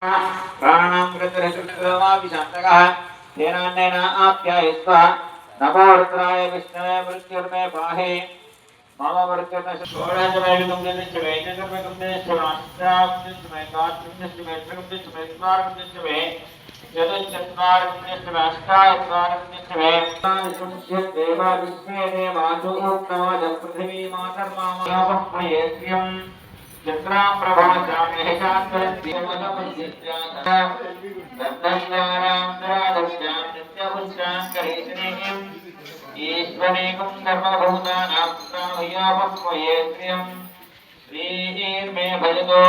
प्राणां कृतरहितकृतमाभिशान्तकः तेनान्नेन आप्यायस्व नमो रुद्राय विष्णवे मृत्युर्मे पाहि मम मृत्युर्मे षोडशमे विकुम्भे चतुर्मे अष्टाविंशमे द्वादशमे त्रिविंशमे चतुर्विंशमे चतुश्चत्वारिंशमे अष्टाचत्वारिंशमे देवा विश्वे देवासु उत्तमः पृथिवी मातर्मामये श्रियम् चंद्रां प्रभासामहे शास्त्रद्यमनमस्याः दत्तज्ञानान्तरादस्यां नित्यपुष्टां करेशनेयम् ईश्वरेकं सर्वभूतानां सामयापक्वये श्रियं श्रीर्मे भजतो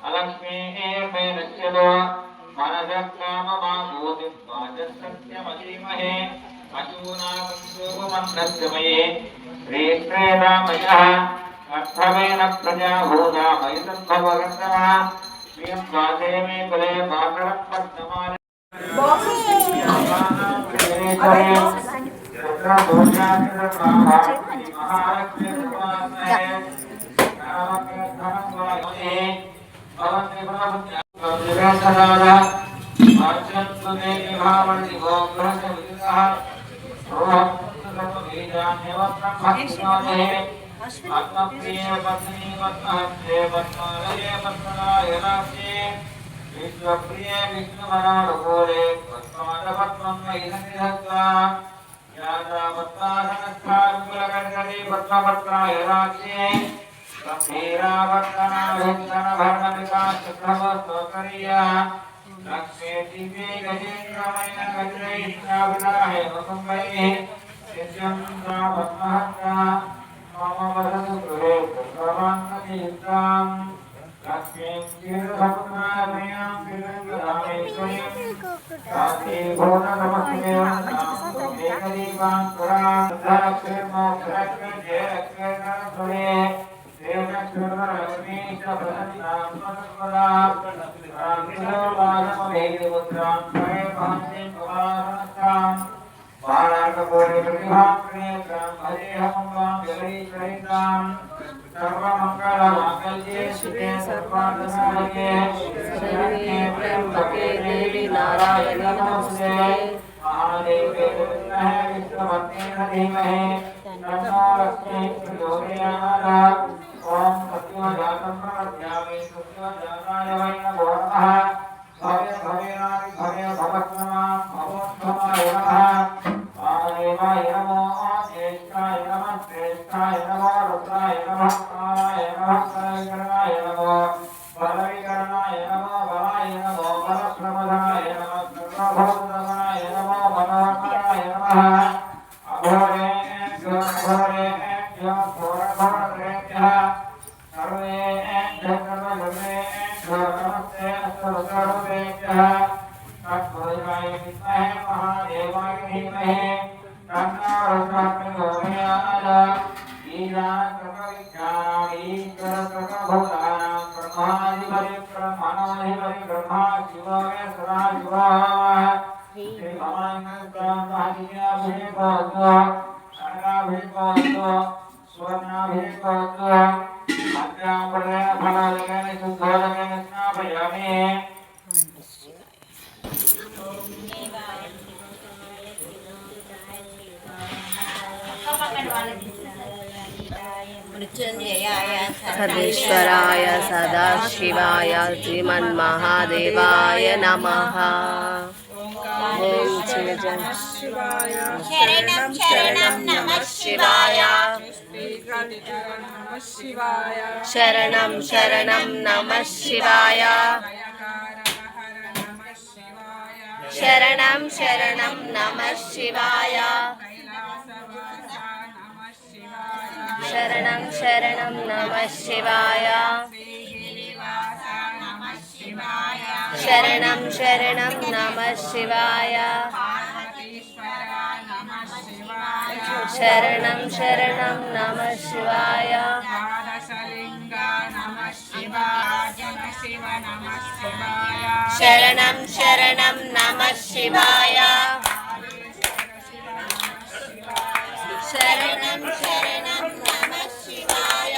अलक्ष्मीर्मे नश्यतो मनसक्काममाभूतिं वाचसत्यमधीमहे अचूनागुरुमन्त्रस्यमये श्रीश्रेरामयः अर्थमेन प्रजा भूता मयिसंभवरतः श्रियं वासे मे कुले पाकरं पद्ममाने आत्मप्रिय पत्नी पद्महस्ते पद्मालये पद्मनाय राक्षे विश्वप्रिय विष्णुमनानुकूले पद्मादपद्मं वैननिधत्वा यात्रा पद्मासनस्थाकुलकर्कटे पद्मपत्राय राक्षे गम्भीरावर्तनाभिन्दनभरणविकासप्रभवस्तोकर्या लक्ष्मे दिव्ये गजेन्द्रमयन गजैश्राविदाहे वकुम्भैः नित्यं सा पद्महस्ता मम वदतु गृहे सर्वान्नतीर्थां लक्ष्मीं क्षीरसमुद्रामयां विरङ्गरामेश्वरीं साक्षीभूतनमस्ते एकदीपां पुरां धरक्षिर्मोक्षरक्षे देवलक्ष्मीर्वरलक्ष्मी च प्रसन्नां स्वसर्वदां रामदेवपादमभेदपुत्रां स्वये महन्तीं कुमारस्तां बालार्कपूर्णे प्रतिभां प्रियत्रां हरेहमं जगदीश्वरीतां सर्वमङ्गलमाङ्गल्ये शिवे सर्वार्थसाधके शरण्ये त्र्यम्बके देवी नारायणी नमोस्तुते महादेवे विद्महे विष्णुपत्नी धीमहि तन्नो लक्ष्मी प्रचोदयात् ॐ सत्यवजातं प्रपद्यामि सत्यवजाताय वै नमो नमः भव्य भव्यादि भव्य भवत्तमां भवोत्तमाय नमः वामदेवाय नमो ज्येष्ठाय नमः श्रेष्ठाय नमो रुद्राय नमः कालाय नमः करविकरणाय नमो बलविकरणाय नमो बलाय नमो बलप्रमदाय नमः सर्वभूतगणाय नमो मनोहराय नमः अघोरेभ्यो घोरेभ्यो घोरघोरेभ्यः सर्वेभ्यो सर्वगुणेभ्यो नमस्ते अस्तुरुद्रेभ्यः तत्पुरुषाय विद्महे महादेवाय धीमहि तन्नो रुद्रः प्रचोदयात् ईशानसर्वविद्यानामीश्वरसर्वभूतानां ब्रह्माधिपति ब्रह्मणोऽधिपति ब्रह्मा शिवो मे सदा शिवः श्रीभवान्यभिषेकोऽस्तु सर्गाभिषेकोऽस्तु स्वर्णाभिषेकोऽस्तु मध्यापदेन फलादिकेन शुद्धोदकेन स्नापयामि सर्वेश्वराय सदाशिवाय श्रीमन्महादेवाय नमः। ओम शरणं शरणं नमः शिवाय शरणं शरणं नमः शिवाय शरणं शरणं नमः शिवाय शरणं शरणं नमः शिवाय शरणं शरणं नमः शिवाय शरणं शरणं नमः शिवाय शरणं शरणं नमः शिवाय शरणं शरणं नमः शिवाय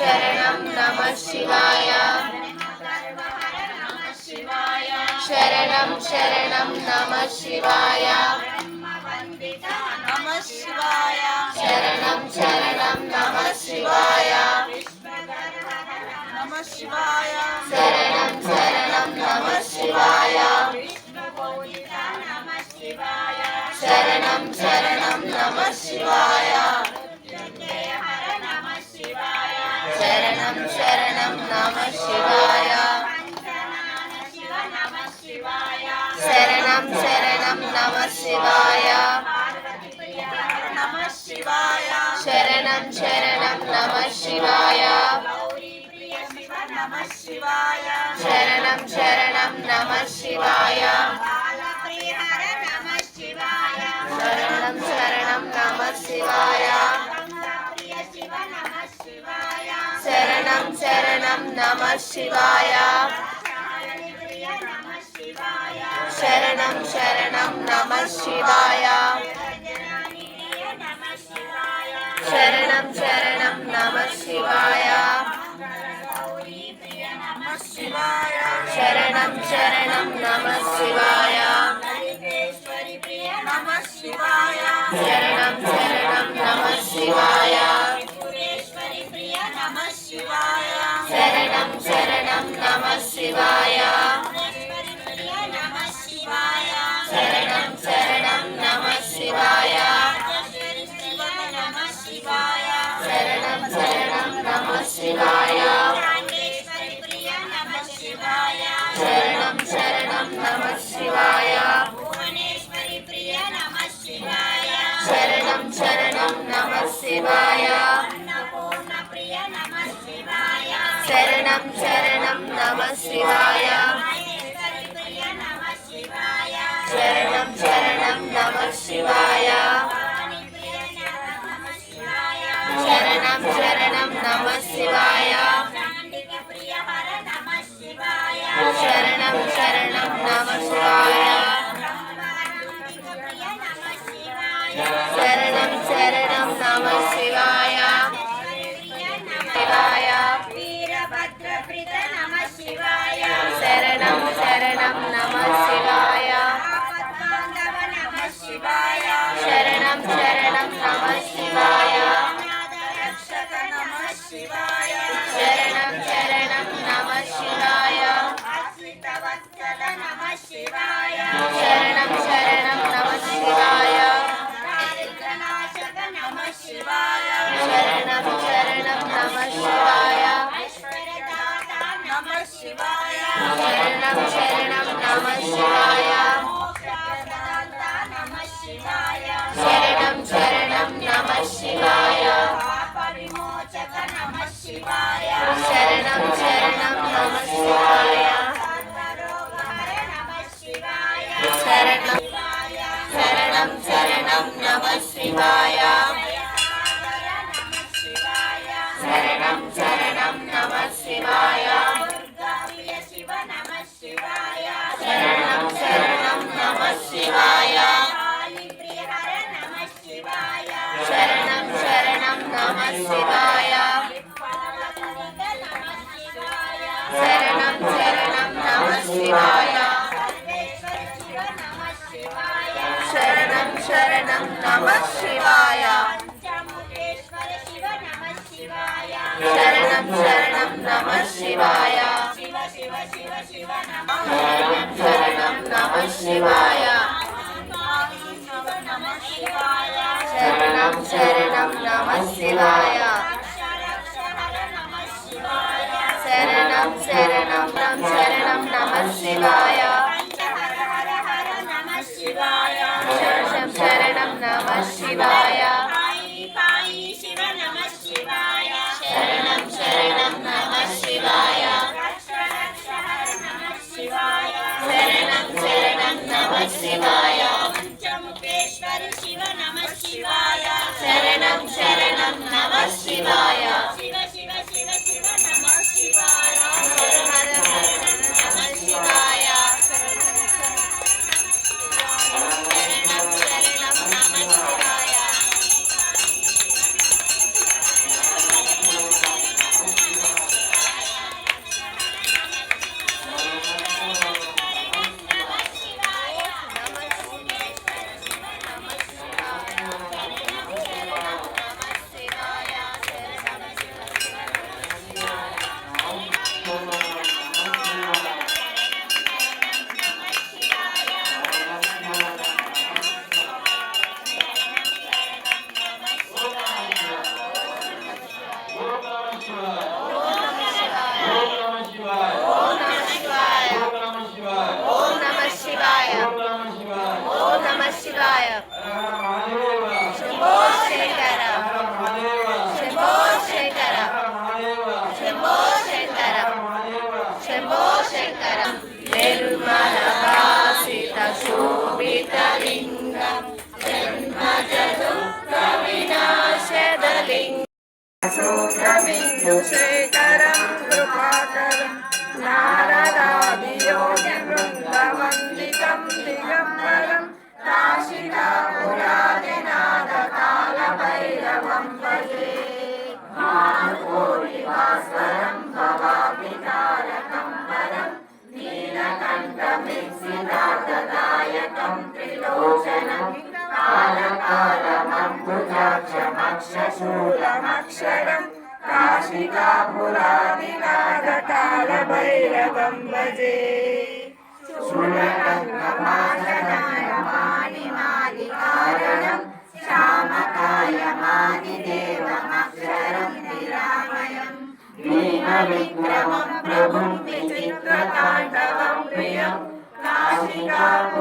శరణం నమః శివాయ శరణం శరణం నమః శివాయ నమః శివాయ శరణం శరణం నమః శివాయ నమః శివాయ శరణం శరణం నమః శివాయ శరణం శరణం నమః శివాయ శరణం శరణం నమః శివాయ శరణం శరణం నమః శివాయ నమః శివాయ శరణం శరణం నమః శివాయ నమః శివాయ శరణం శరణం నమః శివాయ బాలప్రియహర నమః శివాయ శరణం శరణం నమః శివాయ ప్రియ శివ నమః శివాయ శరణం శరణం నమః శివాయ ప్రియ నమః శివాయ శరణం శరణం నమః శివాయ ప్రియ నమః శివాయ శరణం శరణం నమః శివాయ గౌరీ ప్రియ నమః శివాయ శరణం శరణం నమః శివాయ లలితేశ్వరి ప్రియ నమః శివాయ శరణం శరణం నమః శివాయ సురేశ్వరి ప్రియ నమః శివాయ శరణం శరణం నమః శివాయ సురేశ్వరి ప్రియ నమః శివాయ శరణం శరణం నమః శివాయ రాజేశ్వరి శివ నమః శివాయ శరణం శరణం నమః శివాయ రాజేశ్వరి ప్రియ నమః శివాయ శరణం శరణం నమః శివాయ భువనేశ్వరి ప్రియ నమః శివాయ శరణం శరణం నమః శివాయ అన్నపూర్ణ ప్రియ నమః శివాయ శరణం శరణం నమః శివాయ మహేశ్వరి ప్రియ నమః శివాయ శరణం శరణం నమః శివాయ భవాని ప్రియ నమః శివాయ శరణం శరణం నమః శివాయ చాండిక ప్రియ హర నమః శివాయ శరణం శరణం నమః శివాయ బ్రహ్మానందిక ప్రియ నమః శివాయ శరణం శరణం నమః శివాయ ప్రియ నమః శివాయ వీరభద్ర ప్రిత నమః శివాయ శరణం శరణం నమః శివాయ ఆపద్బాంధవ నమః శివాయ శరణం శరణం నమః శివాయ అనాథ రక్షక నమః శివాయ శరణం శరణం నమః శివాయ ఆశ్రిత వత్సల నమః శివాయ శరణం శరణం నమః శివాయ దారిద్ర్యనాశక నమః శివాయ శరణం శరణం నమః శివాయ ఐశ్వర్యదాత నమః శివాయ శరణం శరణం నమః శివాయ మోక్షప్రదాత నమః శివాయ శరణం శరణం నమః శివాయ పాప విమోచక నమః శివాయ శరణం శరణం నమః శివాయ సర్వరోగహర నమః శివాయ శరణం శివాయ శరణం శరణం నమః శివాయ దయాసాగర నమః శివాయ శరణం శరణం నమః శివాయ దుర్గా ప్రియ శివ నమః శివాయ శరణం శరణం నమః శివాయ కాళీ ప్రియ హర నమః శివాయ శరణం శరణం నమః శివాయ విప్పలవల్లిక నమః శివాయ శరణం శరణం నమః శివాయ సర్వేశ్వర శివ నమః శివాయ శరణం శరణం నమః శివాయ పంచముఖేశ్వర శివ నమః శివాయ శరణం శరణం నమః శివాయ శివ శివ శివ శివ నమః శరణం శరణం నమః శివాయ శివ నమః శివాయ శరణం శరణం నమః శివాయ రక్ష రక్ష హర నమః శివాయ శరణం శరణం శరణం నమః శివాయ పంచహర హర హర నమః శివాయ శరణం శరణం నమః శివాయ కాయి కాయి శివ నమః శివాయ శరణం శరణం నమః శివాయ రక్ష రక్ష హర నమః శివాయ శరణం శరణం నమః శివాయ పంచముఖేశ్వర శివ నమః శివాయ శరణం శరణం నమః శివాయ శివ శివ శివ శివ నమః శివాయ హర హర హర నమః శివాయ శరణం శరణం నమః శివాయ శివాయ శంభో శంకర శంభో శంకర శంభో శంకర శంభో శంకర నిర్మల భాసిత శోభిత లింగం జన్మజ దుఃఖ వినాశద లింగం శేఖరం కృపాకరం నారదాదియోగి బృందవందితం దిగంబరం కాశికాపురాదినాథ కాల భైరవం భజే భానుకోటి భాస్వరం భవాభితారకం వరం నీలకంఠమిత్సితార్థదాయకం త్రిలోచనం కాలకాలమంబుజాక్షమక్షశూలమక్షరం కాశికాపురాదినాథ కాల భైరవం భజే శూలకంఠమాసనాయమానిమాదికారణం శ్యామకాయమాదిదేవమక్షరం నిరామయం భీమవిక్రమం ప్రభుం విచిత్రతాండవం ప్రియం కాశికాపురాదినాథ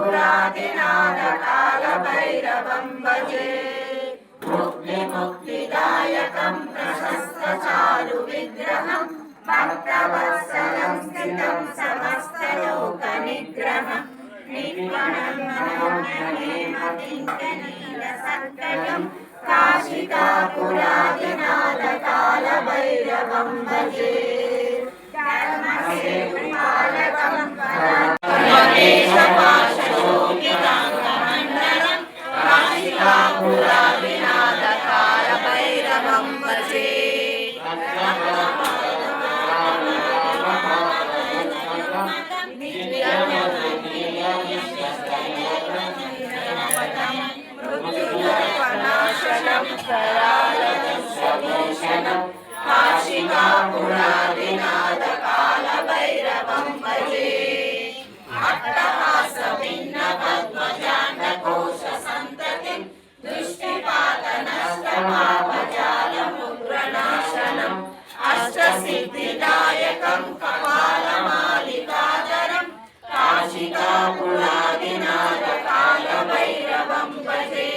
కాల భైరవం భజే ముక్తిదాయకం ప్రశస్త చారు విగ్రహం భక్తవత్సలం స్థితం సమస్తలోక నిగ్రహం నిర్వణం కాశికాపురాదినాథ కాల భైరవం భజే మండలం కాశికాపురాదినాథ కాల భైరవం భజే కాశికాపురాదినాథ కాల భైరవం భజే అట్టహాస భిన్న పద్మజాండ కోశ సంతతిం దృష్టిపాత నష్ట పాపజాల ముద్రణాశనం అష్టసిద్ధిదాయకం కపాలమాలికాధరం కాశికాపురాదినాథ కాల భైరవం భజే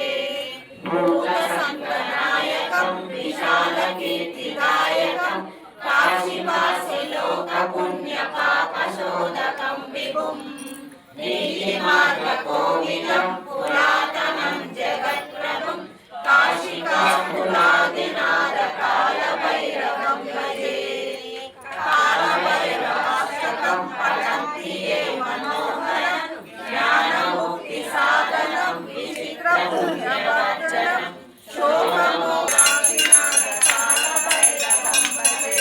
భూతసంగనాయకం విశాల కీర్తిదాయకం కాశీవాసి లోక పుణ్య పాప శోధకం విభుం నీతిమార్గ కోవిదం పురాతనం జగత్ప్రభుం కాశికాపురాదినాథ కాల భైరవం భజే కాల భైరవాష్టకం పఠంతి ఏ మనోహరం జ్ఞానముక్తి సాధనం విచిత్ర పుణ్యవర్ధనం శోభమోగాదినాథ కాల భైరవం భజే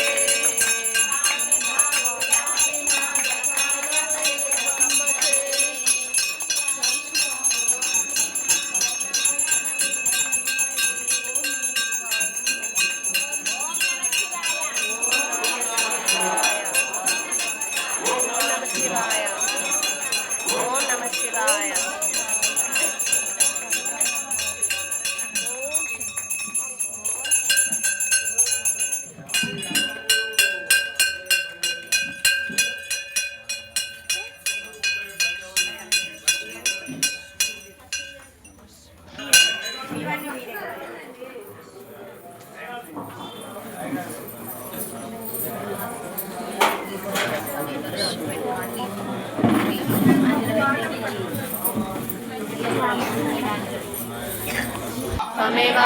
त्वमेव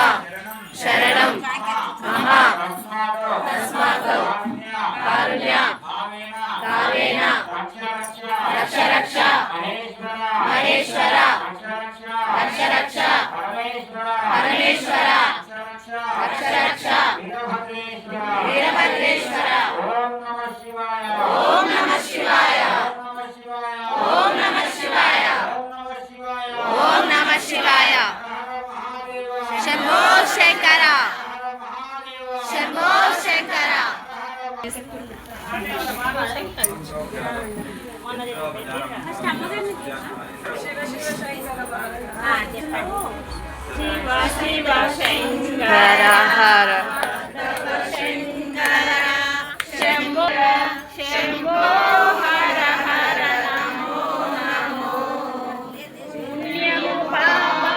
शरणं मम तस्मात् कारुण्य कावेन रक्ष रक्ष महेश्वर रक्ष रक्ष परमेश्वर रक्ष रक्ष वीरभद्रेश्वर ओम नमः शिवाय ओम नमः शिवाय ओम नमः शिवाय ओम नमः शिवाय शंभो शंकर शंभो शंकर शिव शिव शंकर हर शंकर शंभो शंभो हर हर नमो नमो पुण्यं पाप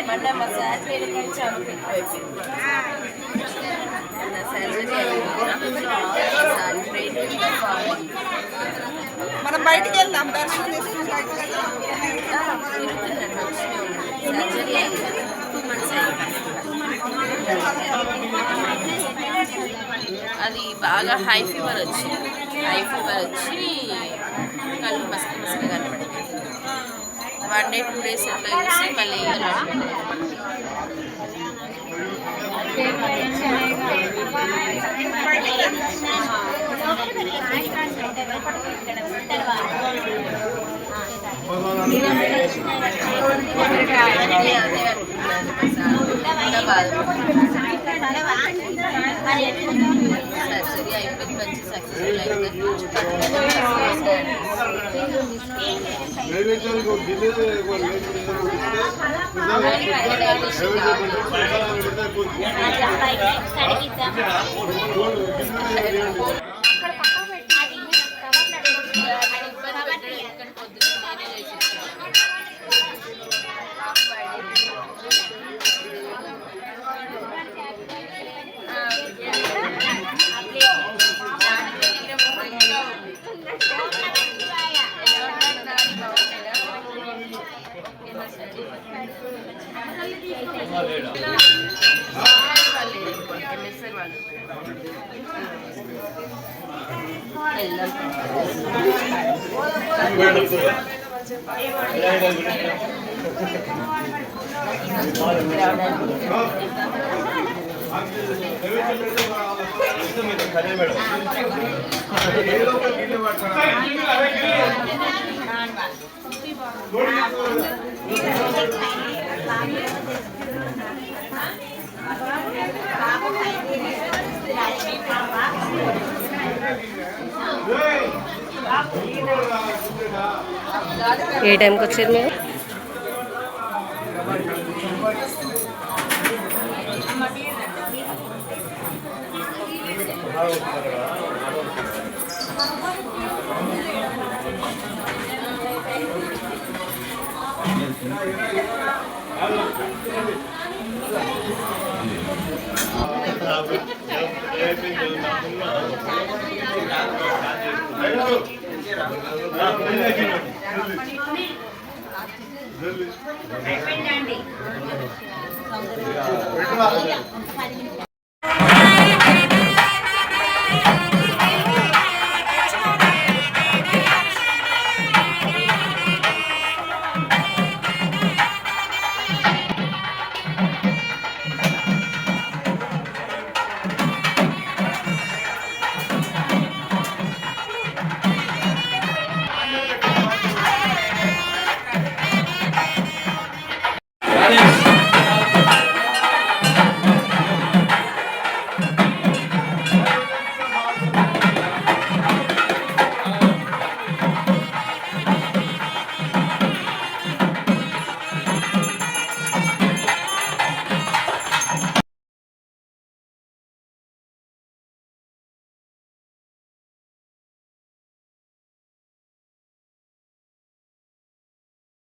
మొన్న మా సార్ పేరు కానీ చాలా ఎక్కువైపోయింది. మనం బయటికి వెళ్దాం దర్శనం చేసుకుని సర్జరీ అయింది 2 months అది బాగా హై ఫీవర్ వచ్చి కళ్ళు మసక మసక కనపడింది. 1 day 2 days అట్లా చూసి మళ్ళీ సర్జరీ అయిపోయింది, మంచి సక్సెస్ఫుల్ అయింది. ఏ టైంకి వచ్చారు మీరు? అయిపోయిందండి.